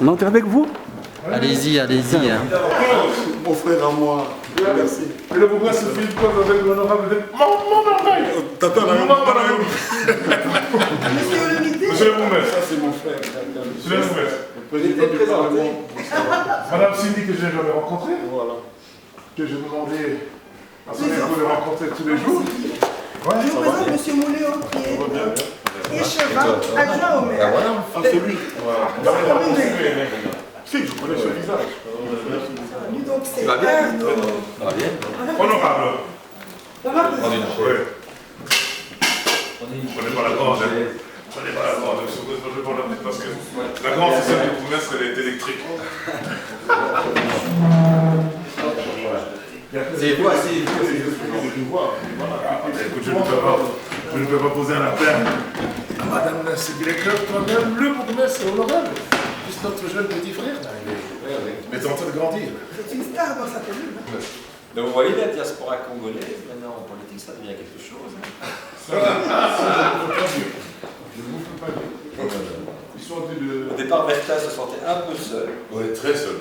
On entre avec vous? Allez-y, allez-y. Mon frère à moi. Merci. Et le pourquoi se fait quoi avec l'honorable mon orgueil. Monsieur le bourgmestre. Ça, c'est mon frère. Monsieur le bourgmestre. Le président du Parlement. Madame Cindy, que j'ai jamais rencontrée, Voilà. que j'ai demandé à son époux de rencontrer tous les jours. Ouais, Je vous présente M. Mouléo, qui est échevin, adjoint au maire. Ah, c'est lui. Si, je connais ce visage. Donc c'est un de nos... Honorable. Ça va, Oui. On n'est pas la grande. On n'est pas la grande. Je vais pas la parce que la grande, c'est celle du bourgmestre, elle est électrique. C'est quoi, c'est Écoute, je ne peux pas poser un appel à Madame la secrétaire, toi-même, le bourgmestre honorable. Juste notre jeune petit frère. Mais t'es en train de grandir. c'est une star dans sa commune. Donc vous voyez, la diaspora congolaise, maintenant en politique, ça devient quelque chose. Je ne vous peux pas dire. Ils sont en train de... Au départ, Bertha se sentait un peu seul. Oui, très seul.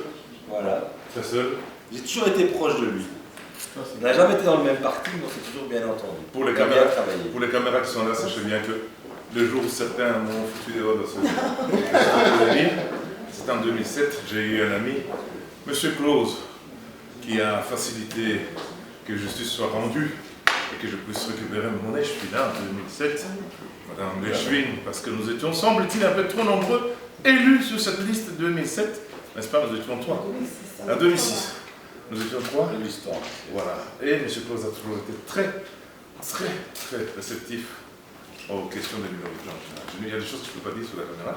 Voilà. Très seul. J'ai toujours été proche de lui. On n'a jamais été dans le même parti, mais on s'est toujours bien entendu. Pour les On a bien caméras, travaillé. pour les caméras qui sont là, sachez bien que le jour où certains m'ont foutu dehors de ce livre, c'était en 2007, j'ai eu un ami, M. Claus, qui a facilité que justice soit rendue et que je puisse récupérer mon monnaie. Je suis là en 2007, Madame Léchevin, parce que nous étions, semble-t-il, un peu trop nombreux élus sur cette liste 2007, n'est-ce pas? Nous étions 3. En 2006. Nous étions 3. De l'histoire. Voilà. Et M. Claus a toujours été très réceptif aux questions des minorités en général. Il y a des choses que je ne peux pas dire sur la caméra,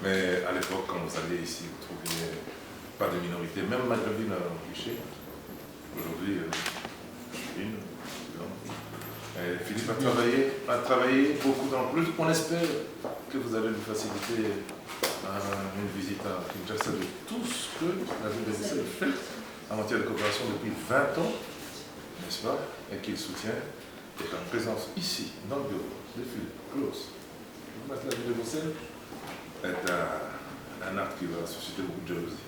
mais à l'époque, quand vous alliez ici, vous ne trouviez pas de minorité, même maghrébine à Cliché. Aujourd'hui, Philippe a travaillé beaucoup dans le plus. On espère que vous allez nous faciliter une visite à Kinshasa de tout ce que la ville de Bruxelles fait en matière de coopération depuis 20 ans, n'est-ce pas, et qu'il soutient. Et en présence ici, dans le bureau de Philippe Claus, la ville de Bruxelles est un acte qui va susciter beaucoup de jalousie.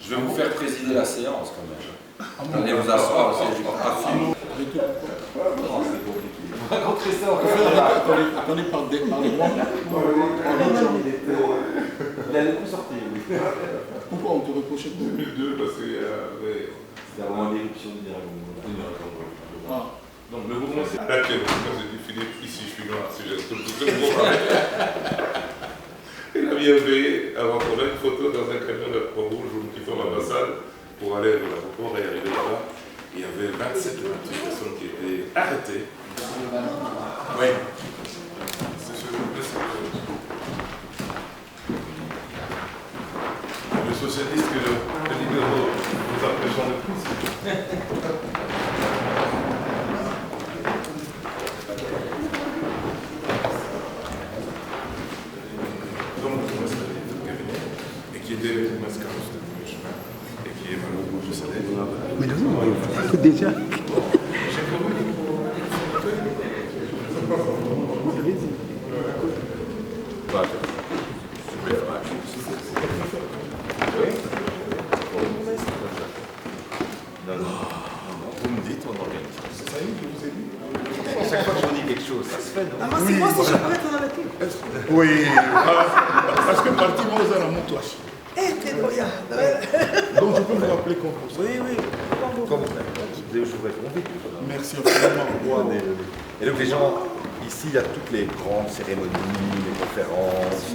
Je vais vous faire présider la séance quand même. Allez vous asseoir, c'est juste parti. Racontez ça, Attendez, parlez-moi. Il allait plus sortir, oui. Pourquoi on te reprochait de 2002, parce qu'il y avait... C'était vraiment une éruption du Dragon. Ah. Donc le bourgmestre, là, quand j'ai dit Philippe, ici je suis noir, si j'ai tout le monde. Il a bien veillé avant qu'on ait une photo dans un camion de Croix-Rouge où nous quittons l'ambassade pour aller à l'aéroport et arriver là-bas. Il y avait 27 ou 28 personnes qui étaient arrêtées. Oui. C'est ce le socialiste que les libéraux nous empêchons de plus. Et qui était le mascarose de premier chemin et qui est malheureux décédé. Mais non, déjà. Vous me dites, on organise. Ça y est, je vous ai dit. À chaque fois que je vous dis quelque chose, ça se fait, non? Ah, moi, c'est moi si je pourrais être avec lui. Oui, parce que parti moi à la montouache. Eh, t'es loyal. Donc je peux me rappeler qu'on peut. Oui, oui. Comme je vous réponds vite. Merci infiniment. Wow. Et donc les gens, ici il y a toutes les grandes cérémonies, les conférences,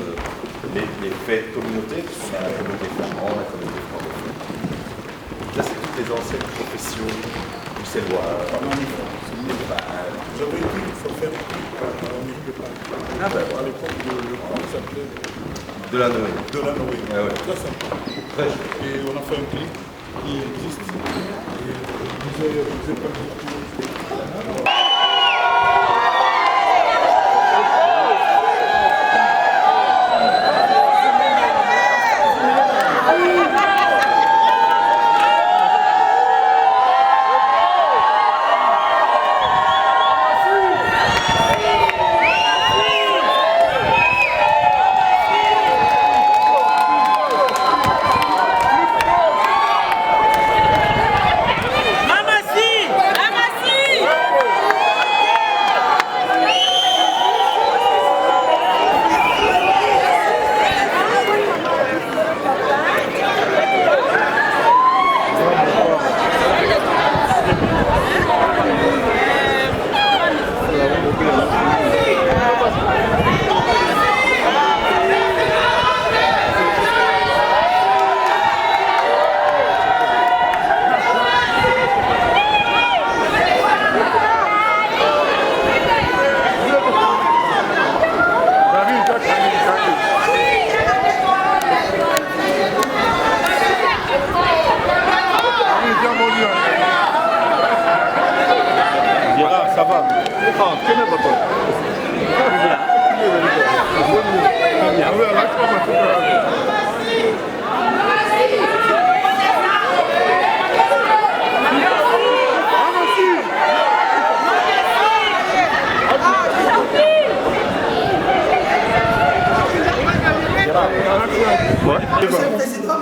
les fêtes communautaires, parce qu'on a la communauté flamande, la communauté francophone. Là c'est toutes les anciennes professions bruxelloises. J'avais dit qu'il faut faire à la mairie de Paris. Ah ben À voilà. l'époque de comment ça s'appelait De la Noël. De la Noé. Ouais, ouais. Très sympa. Très joli. Et on a fait un clip qui existe. Et vous avez pas dit.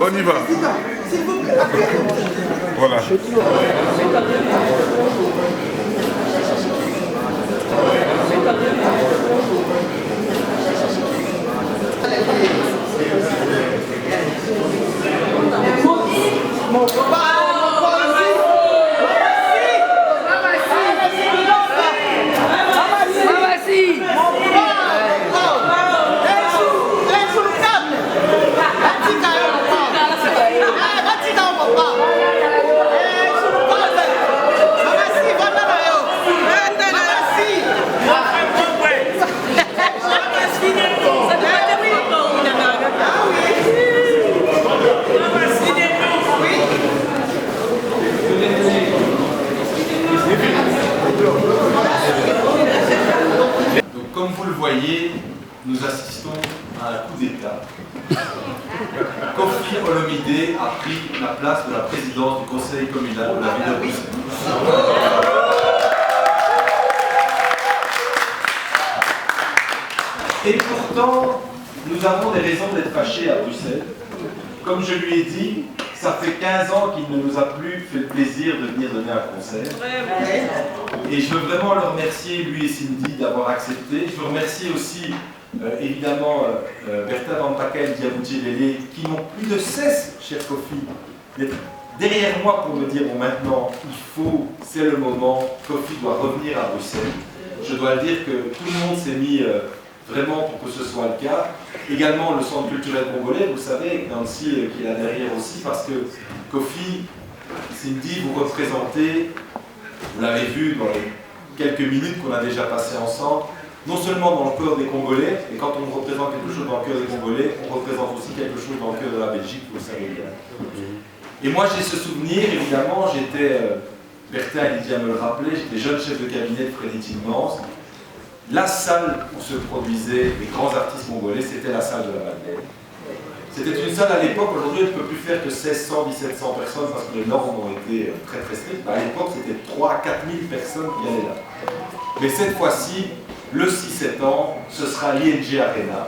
On y va. S'il vous plaît, après. Voilà. Donc, comme vous le voyez, nous assistons à un coup d'État. Kofi Olomide a pris la place de la présidence du conseil communal de la ville de Bruxelles. Et pourtant, nous avons des raisons d'être fâchés à Bruxelles. Comme je lui ai dit, ça fait 15 ans qu'il ne nous a plus fait le plaisir de venir donner un concert. Et je veux vraiment le remercier, lui et Cindy, d'avoir accepté. Je veux remercier aussi, évidemment, Bertha Van Packen et Diabouti Lélé, qui n'ont plus de cesse, cher Kofi, d'être derrière moi pour me dire, bon maintenant, c'est le moment, Kofi doit revenir à Bruxelles. Je dois le dire que tout le monde s'est mis vraiment pour que ce soit le cas. Également le centre culturel congolais, vous savez, Nancy qui est là derrière aussi, parce que Kofi, Cindy, vous représentez, vous l'avez vu dans les quelques minutes qu'on a déjà passées ensemble, non seulement dans le cœur des Congolais, et quand on représente quelque chose dans le cœur des Congolais, on représente aussi quelque chose dans le cœur de la Belgique, vous le savez bien. Et moi j'ai ce souvenir, évidemment, j'étais, Bertha et Lydia me le rappelaient, j'étais jeune chef de cabinet de Freddy Timmermans. La salle où se produisaient les grands artistes congolais, c'était la salle de la Madeleine. C'était une salle à l'époque, aujourd'hui elle ne peut plus faire que 1600, 1700 personnes parce que les normes ont été très très strictes. À l'époque c'était 3 à 4 000 personnes qui allaient là. Mais cette fois-ci, le 6-7 ans, ce sera l'ING Arena.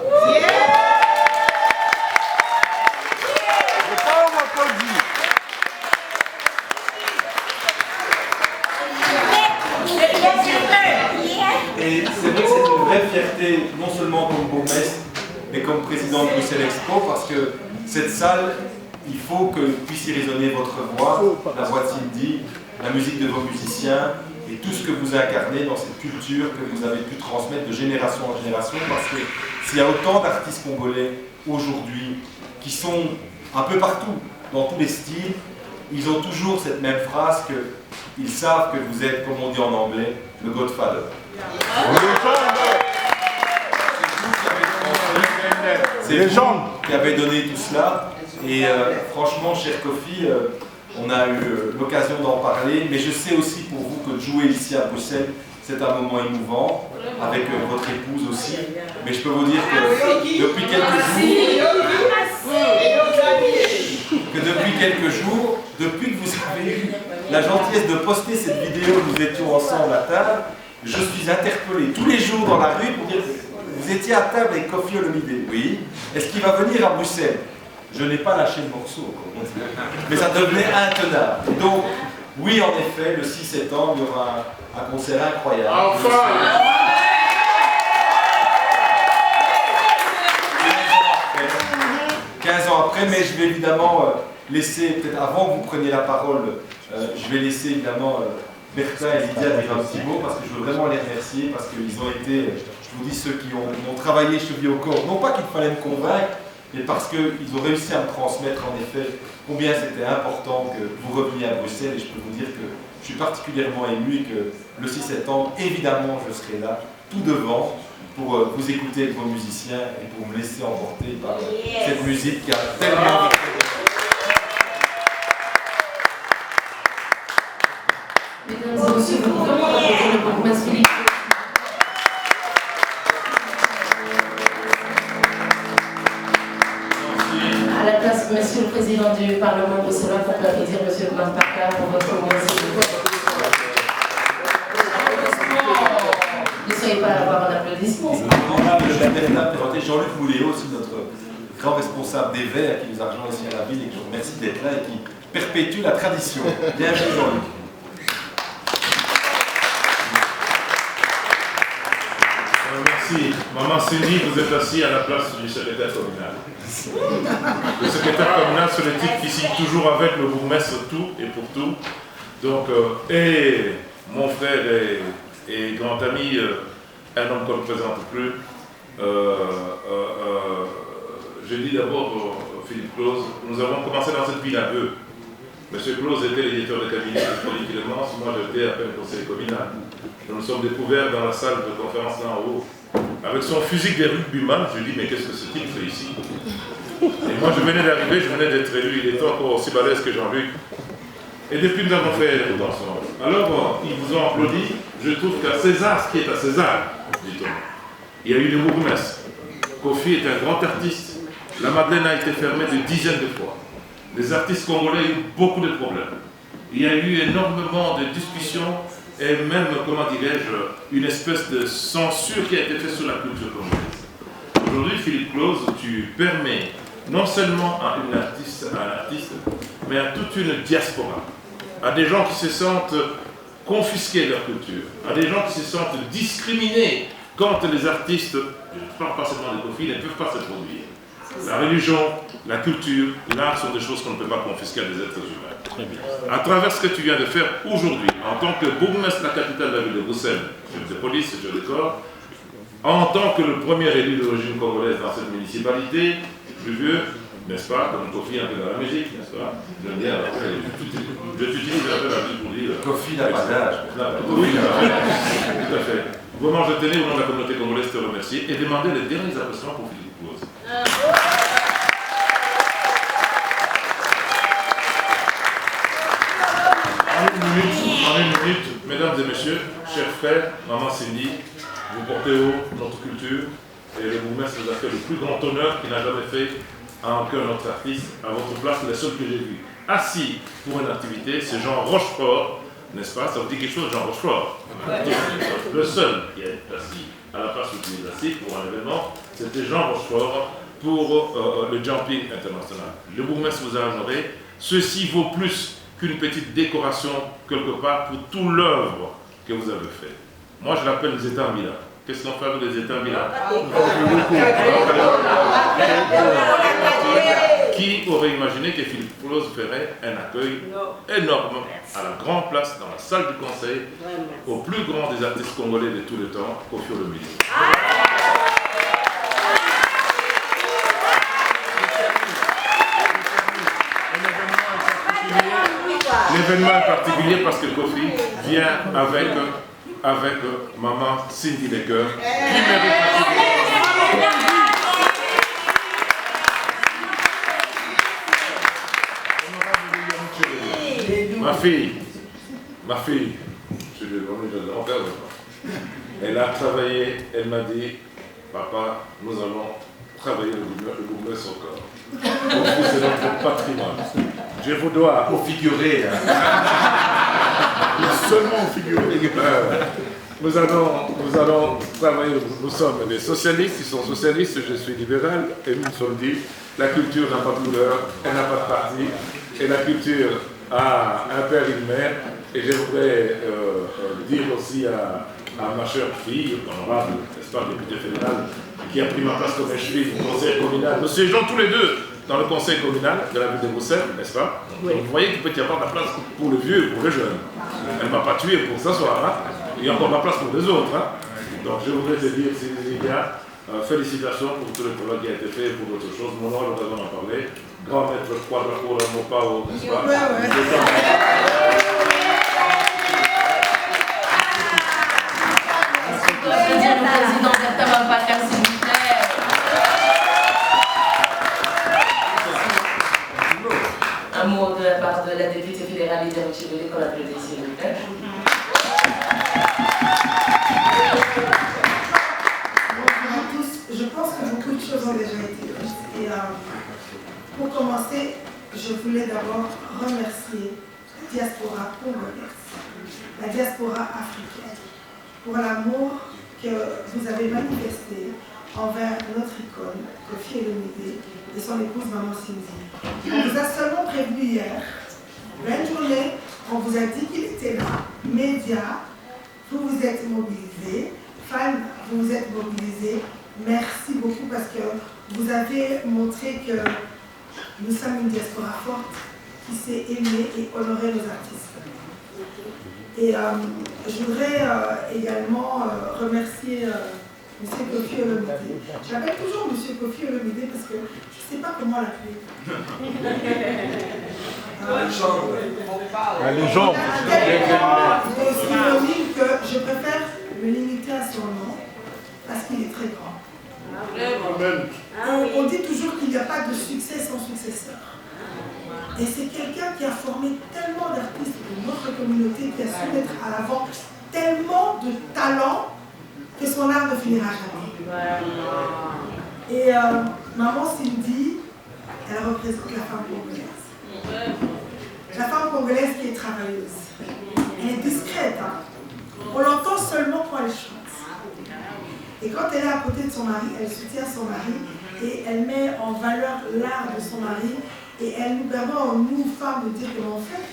Et c'est vrai que c'est une vraie fierté, non seulement comme bourgmestre, mais comme président de Bruxelles Expo, parce que cette salle, il faut que puisse y résonner votre voix, la voix de Cindy, la musique de vos musiciens, et tout ce que vous incarnez dans cette culture que vous avez pu transmettre de génération en génération, parce que s'il y a autant d'artistes congolais aujourd'hui qui sont un peu partout, dans tous les styles, ils ont toujours cette même phrase qu'ils savent que vous êtes, comme on dit en anglais, le Godfather. C'est vous qui avez donné tout cela. Et franchement, cher Kofi, on a eu l'occasion d'en parler, mais je sais aussi pour vous que de jouer ici à Bruxelles, c'est un moment émouvant, avec votre épouse aussi. Mais je peux vous dire que depuis quelques jours, depuis que vous avez eu la gentillesse de poster cette vidéo où nous étions ensemble à table, je suis interpellé tous les jours dans la rue pour dire vous étiez à table avec Kofi Olomide. Oui. Est-ce qu'il va venir à Bruxelles? Je n'ai pas lâché le morceau, mais ça devenait intenable. Donc, oui, en effet, le 6 septembre, il y aura un concert incroyable. Enfin 15 ans après, mais je vais évidemment laisser, peut-être avant que vous preniez la parole, je vais laisser évidemment Bertha et Lydia dire un petit mot, parce que je veux vraiment les remercier, parce qu'ils ont été, je vous dis, ceux qui ont travaillé cheville au corps. Non pas qu'il fallait me convaincre, mais parce qu'ils ont réussi à me transmettre en effet combien c'était important que vous reveniez à Bruxelles, et je peux vous dire que je suis particulièrement ému et que le 6 septembre, évidemment, je serai là, tout devant, pour vous écouter avec vos musiciens et pour me laisser emporter par cette musique qui a tellement... Mesdames et messieurs, nous voulons applaudir le bourgmestre Philippe. Monsieur le Président du Parlement bruxellois, pour applaudir Monsieur Mampaka pour votre mot. Ne soyez pas à avoir un applaudissement. On a le baptême à présenter Jean-Luc Mouléo, aussi notre grand responsable des Verts, qui nous a rejoint aussi à la ville et que je vous remercie d'être là et qui perpétue la tradition. Bienvenue Jean-Luc. Merci. Maman Cindy, vous êtes assis à la place du secrétaire communal. Le secrétaire communal, c'est le type qui signe toujours avec le bourgmestre tout et pour tout. Donc, et mon frère et grand ami, un homme qu'on ne présente plus, je dis d'abord Philippe Claus, nous avons commencé dans cette ville à deux. Monsieur Claus était l'éditeur de cabinet de Philippe Clémence, moi j'étais à peine conseiller communal. Nous nous sommes découverts dans la salle de conférence là en haut. Avec son fusil des rugbyman, je dis mais qu'est-ce que ce type fait ici? Et moi je venais d'arriver, je venais d'être élu, il était encore aussi balèze que Jean-Luc. Et depuis nous avons fait les ensemble. Alors ils vous ont applaudi, je trouve qu'à César, ce qui est à César, dit-on, il y a eu des bourgmestres. Kofi est un grand artiste. La Madeleine a été fermée des dizaines de fois. Les artistes congolais ont eu beaucoup de problèmes. Il y a eu énormément de discussions et même, comment dirais-je, une espèce de censure qui a été faite sur la culture congolaise. Aujourd'hui, Philippe Claus, tu permets non seulement à un artiste, mais à toute une diaspora, à des gens qui se sentent confisquer leur culture, à des gens qui se sentent discriminés quand les artistes, je ne parle pas seulement des Kofi, ne peuvent pas se produire. La religion, la culture, l'art sont des choses qu'on ne peut pas confisquer à des êtres humains. Très bien. À travers ce que tu viens de faire aujourd'hui, en tant que bourgmestre de la capitale de la ville de Bruxelles, chef de police, chef de corps, en tant que le premier élu d'origine congolaise dans cette municipalité, plus vieux, n'est-ce pas, comme Kofi un peu dans la musique, n'est-ce pas? J'aime bien, je t'utilise un peu la vie pour dire. Kofi n'a pas d'âge. Oui, tout à fait. Vraiment, je tenais au nom de la communauté congolaise te remercier et demander les derniers applaudissements pour Philippe Claus. En une minute, mesdames et messieurs, chers frères, maman Cindy, vous portez haut notre culture et le bourgmestre vous a fait le plus grand honneur qu'il n'a jamais fait à aucun autre artiste. À votre place, le seul que j'ai vu assis pour une activité, c'est Jean Rochefort, n'est-ce pas? Ça vous dit quelque chose, Jean Rochefort? Le seul qui est assis à la place où il est assis pour un événement, c'était Jean Rochefort pour le jumping international. Le bourgmestre vous a honoré. Ceci vaut plus qu'une petite décoration quelque part pour toute l'œuvre que vous avez faite. Moi, je l'appelle les états en bilan. Qu'est-ce qu'on fait avec les états en bilan? Qui aurait imaginé que Philippe Claus ferait un accueil énorme à la grande place, dans la salle du conseil, au plus grand des artistes congolais de tous les temps, Kofi Olomide. L'événement est particulier parce que Kofi vient avec maman Cindy Lecker, qui mérite ma fille, je suis devenu le grand-père maintenant. Elle a travaillé, elle m'a dit, papa, nous allons travailler le bourgmestre au corps. Donc c'est notre patrimoine. Je vous dois Pour figurer. seulement figurer. Nous allons travailler, nous sommes des socialistes, ils sont socialistes, je suis libéral, et nous nous sommes dit, la culture n'a pas de couleur, elle n'a pas de parti, et la culture a un père et une mère, et je voudrais dire aussi à ma chère fille, honorable, n'est-ce pas, députée fédérale, qui a pris ma place comme cheville au conseil communal. Nous siégeons tous les deux dans le conseil communal de la ville de Bruxelles, n'est-ce pas? Oui. Donc vous voyez qu'il peut y avoir de la place pour le vieux et pour le jeune. Elle ne m'a pas tué pour s'asseoir, hein? Il y a encore de la place pour les autres. Hein? Donc je voudrais te dire, Cécilia, félicitations pour tout le travail qui a été fait et pour d'autres choses. Mon nom, l'occasion d'en parler. Grand maître Quadraco, Mopao, n'est-ce pas? Président Bertin Mampaka, s'il vous plaît. Un mot de la part de la députée fédérale Lydia Michel qu'on applaudit, s'il vous plaît. Je pense que beaucoup de choses ont déjà été dites. Et pour commencer, voulais d'abord remercier la diaspora congolaise, la diaspora africaine, pour l'amour que vous avez manifesté envers notre icône, Koffi Olomide, et son épouse Maman Cindy. On vous a seulement prévenu hier, 20 journées, on vous a dit qu'il était là, médias, vous vous êtes mobilisés, fans, vous vous êtes mobilisés. Merci beaucoup parce que vous avez montré que nous sommes une diaspora forte qui sait aimer et honorer nos artistes. Et je voudrais également remercier M. Koffi Olomide. Je l'appelle toujours M. Koffi Olomide parce que je ne sais pas comment l'appeler. La légende. C'est synonyme que je préfère me limiter à son nom parce qu'il est très grand. On dit toujours qu'il n'y a pas de succès sans successeur. Et c'est quelqu'un qui a formé tellement d'artistes de notre communauté, qui a su mettre à l'avant tellement de talents que son art ne finira jamais. Et Maman Cindy, elle représente la femme congolaise. La femme congolaise qui est travailleuse. Elle est discrète. Hein. On l'entend seulement quand elle chante. Et quand elle est à côté de son mari, elle soutient son mari et elle met en valeur l'art de son mari et elle nous permet, nous femmes, de dire que en fait,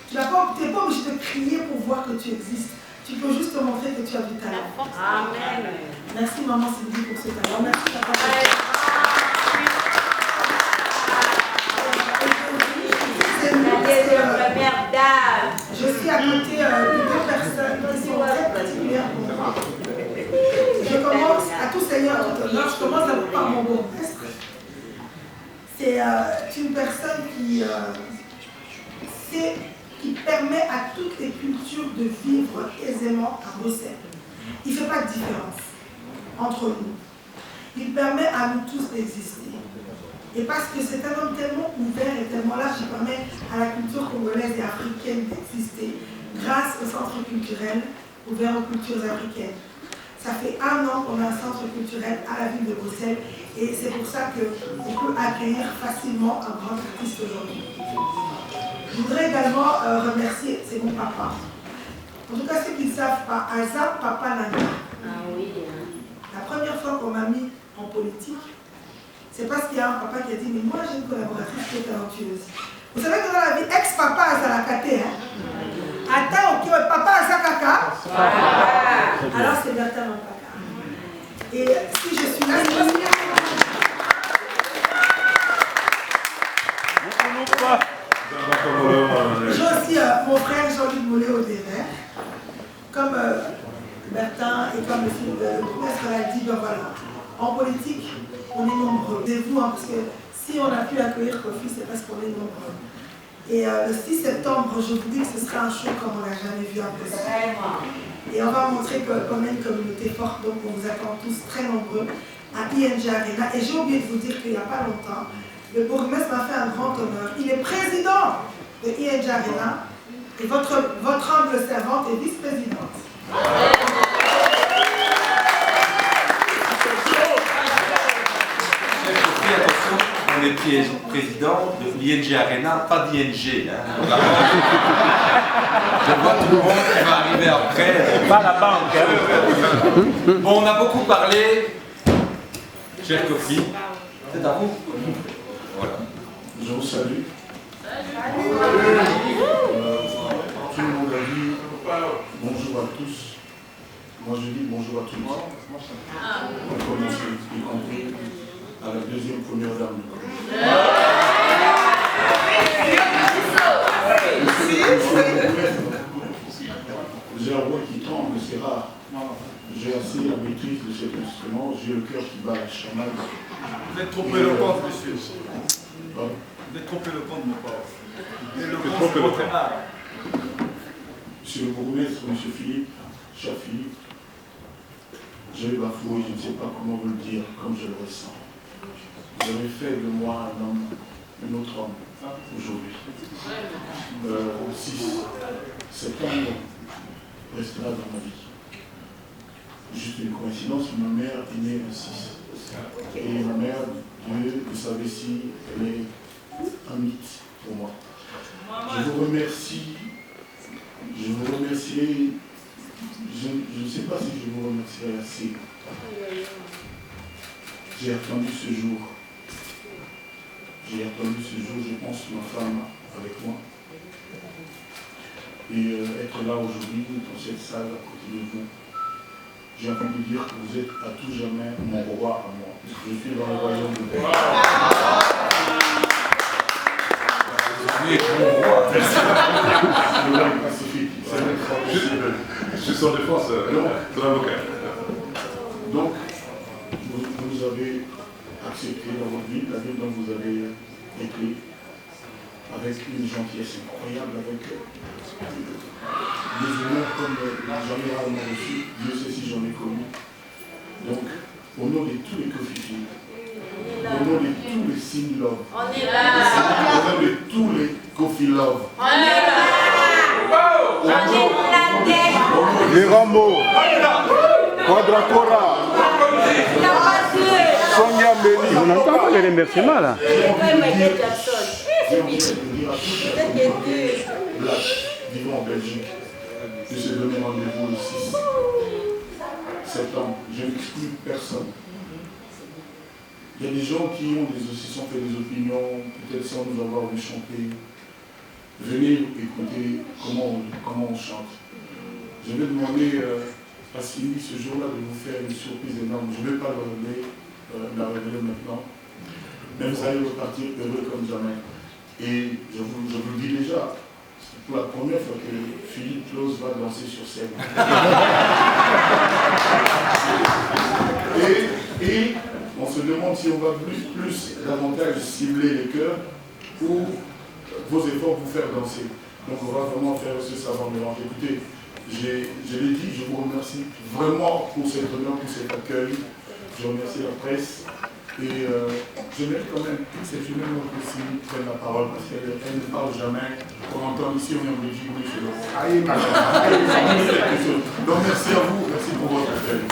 tu n'es pas obligé de crier pour voir que tu existes. Tu peux juste te montrer que tu as du talent. Amen. Merci Maman Cindy pour ce talent. Merci papa. Je suis à côté de deux personnes qui sont très particulières pour moi. Je commence, à tout seigneur, à tout honneur, je commence d'abord par mon bourgmestre. C'est une personne qui permet à toutes les cultures de vivre aisément à Bruxelles. Il ne fait pas de différence entre nous. Il permet à nous tous d'exister. Et parce que c'est un homme tellement ouvert et tellement large, il permet à la culture congolaise et africaine d'exister grâce au centre culturel ouvert aux cultures africaines. Ça fait 1 an qu'on a un centre culturel à la ville de Bruxelles et c'est pour ça qu'on peut accueillir facilement un grand artiste aujourd'hui. Je voudrais également remercier, c'est mon papa. En tout cas, ceux qui ne savent pas, Azam Papa Nanga. Ah oui. La première fois qu'on m'a mis en politique, c'est parce qu'il y a un papa qui a dit, mais moi j'ai une collaboratrice qui est talentueuse. Vous savez que dans la vie, ex-papa Azalakate, hein? Attends, ok, papa Azakaka. Alors c'est Bertrand Mpaka. Et si je suis là, c'est parce que... J'ai aussi mon frère Jean-Luc Mollet au Dévers. Comme Bertin et comme le professeur l'a dit, ben voilà, en politique, on est nombreux. C'est vous, hein, parce que si on a pu accueillir Koffi, c'est parce qu'on est nombreux. Et le 6 septembre, je vous dis que ce sera un show comme on n'a jamais vu à Bruxelles. Et on va montrer qu'on a une communauté forte, donc on vous attend tous très nombreux à ING Arena. Et j'ai oublié de vous dire qu'il n'y a pas longtemps, le bourgmestre m'a fait un grand honneur. Il est président de ING Arena et votre humble servante est vice-présidente. Attention, on est président de l'ING Arena, pas d'ING. Hein. Je vois tout le monde qui va arriver après. Pas la banque. Hein. Bon, on a beaucoup parlé, cher Koffi. C'est à vous. Voilà. Je vous salue. Tout le monde a dit bonjour à tous. Moi je dis bonjour à tout le monde. On commence y compris à la deuxième première dame du Congo. J'ai un voix qui tremble, c'est rare. J'ai assez la maîtrise de cet instrument, j'ai le cœur qui bat la chamade. Vous êtes trop éloquent, monsieur. Pardon? Vous êtes trop éloquent de me parler. Éloquent, c'est votre art. Monsieur le bourgmestre, monsieur Philippe, cher Philippe, j'ai bafoué, je ne sais pas comment vous le dire, comme je le ressens. Vous avez fait de moi un homme, un autre homme, aujourd'hui. 6 septembre restera dans ma vie. Juste une coïncidence, ma mère est née un 6. Et ma mère, Dieu, vous savez si elle est un mythe. pour moi. Je vous remercie. Je vous remercie. Je ne sais pas si je vous remercierai assez. J'ai attendu ce jour. J'ai attendu ce jour, je pense, ma femme avec moi. Et être là aujourd'hui, dans cette salle, à côté de vous, j'ai envie de dire que vous êtes à tout jamais mon roi à moi. Je suis dans le royaume de Dieu. Je suis son défense, son avocat. Donc, vous avez accepté dans votre vie la vie dont vous avez été, avec une gentillesse incroyable, avec des honneurs comme j'en ai rarement reçu, Dieu sait si j'en ai connu. Donc, au nom de tous les Kofifi, au nom de tous les Sin Love, on est là. au nom de tous les Kofi Love, On est là. Les Rambo, Quadratora, Sonia Meli. On n'entend pas les remerciements là. j'ai envie de dire à toute la communauté black vivant en Belgique de se donner rendez-vous le 6 septembre. Je n'exclus personne. Il y a des gens qui ont se sont fait des opinions, peut-être sans nous avoir vu chanter. Venez écouter comment on chante. Je vais demander à Cindy ce jour-là de vous faire une surprise énorme. Je ne vais pas la révéler maintenant. Mais vous allez repartir heureux comme jamais. Et je vous le dis déjà, c'est pour la première fois que Philippe Claus va danser sur scène. et on se demande si on va plus davantage cibler les cœurs ou vos efforts vous faire danser. Donc on va vraiment faire ce savant mélange. Écoutez, je l'ai dit, je vous remercie vraiment pour cet honneur, pour cet accueil. Je remercie la presse. Et j'aimerais quand même exceptionnellement que Cindy prenne la parole parce qu'elle ne parle jamais. On entend ici, on est en Belgique, oui, chez nous. Donc merci à vous, merci pour votre accueil.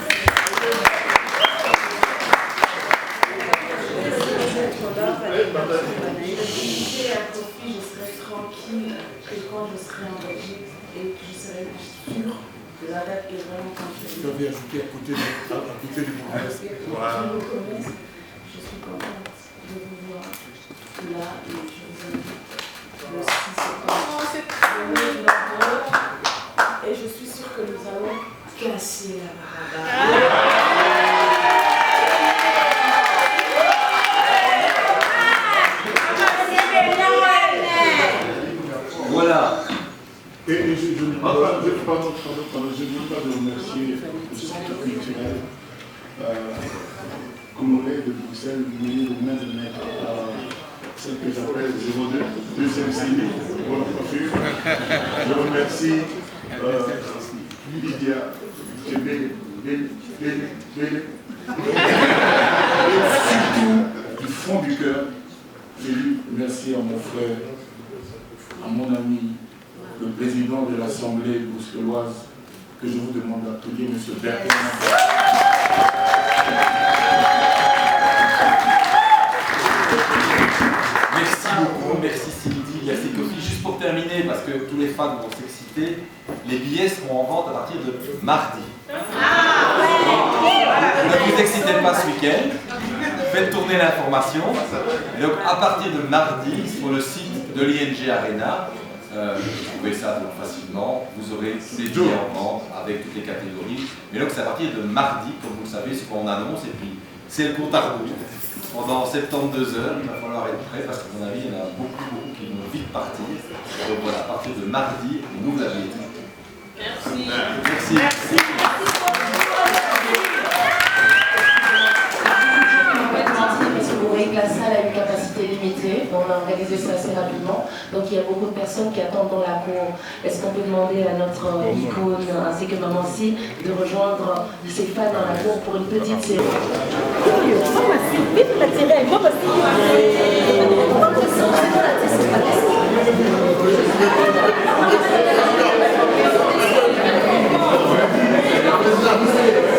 Je serai tranquille que quand je serai en Belgique et que je serai sûre que la date est vraiment confirmée. Je vais ajouter à côté du bourgmestre. Je vous connais, je suis contente de vous voir là et je vous invite le 6 septembre. Et je suis sûre que nous allons casser la barabara. Voilà. Et je ne parle pas de remercier le centre culturel congolais de Bruxelles, mené de main de maître par celle que j'appelle 02, deuxième série pour la coiffure. Je remercie Lydia, et surtout du fond du cœur, Philippe, merci à mon frère, à mon ami, le président de l'Assemblée bruxelloise, que je vous demande d'applaudir, M. Bertrand. Merci beaucoup, merci Cindy, merci Kofi. Juste pour terminer, parce que tous les fans vont s'exciter, les billets seront en vente à partir de mardi. Ne vous excitez pas ce week-end, faites tourner l'information. Et donc à partir de mardi, sur le site de l'ING Arena, vous trouvez ça donc facilement, vous aurez ces billets en vente avec toutes les catégories. Mais donc c'est à partir de mardi, comme vous le savez, c'est qu'on annonce et puis c'est le compte à rebours. Pendant 72 heures, il va falloir être prêt parce qu'à mon avis, il y en a beaucoup qui vont vite partir. Donc voilà, à partir de mardi, on ouvre la billetterie. Merci. Merci. Vous voyez que la salle a une capacité limitée, on a organisé ça assez rapidement, donc il y a beaucoup de personnes qui attendent dans la cour. Est-ce qu'on peut demander à notre icône ainsi que Maman Si de rejoindre ses fans dans la cour pour une petite séance? Merci.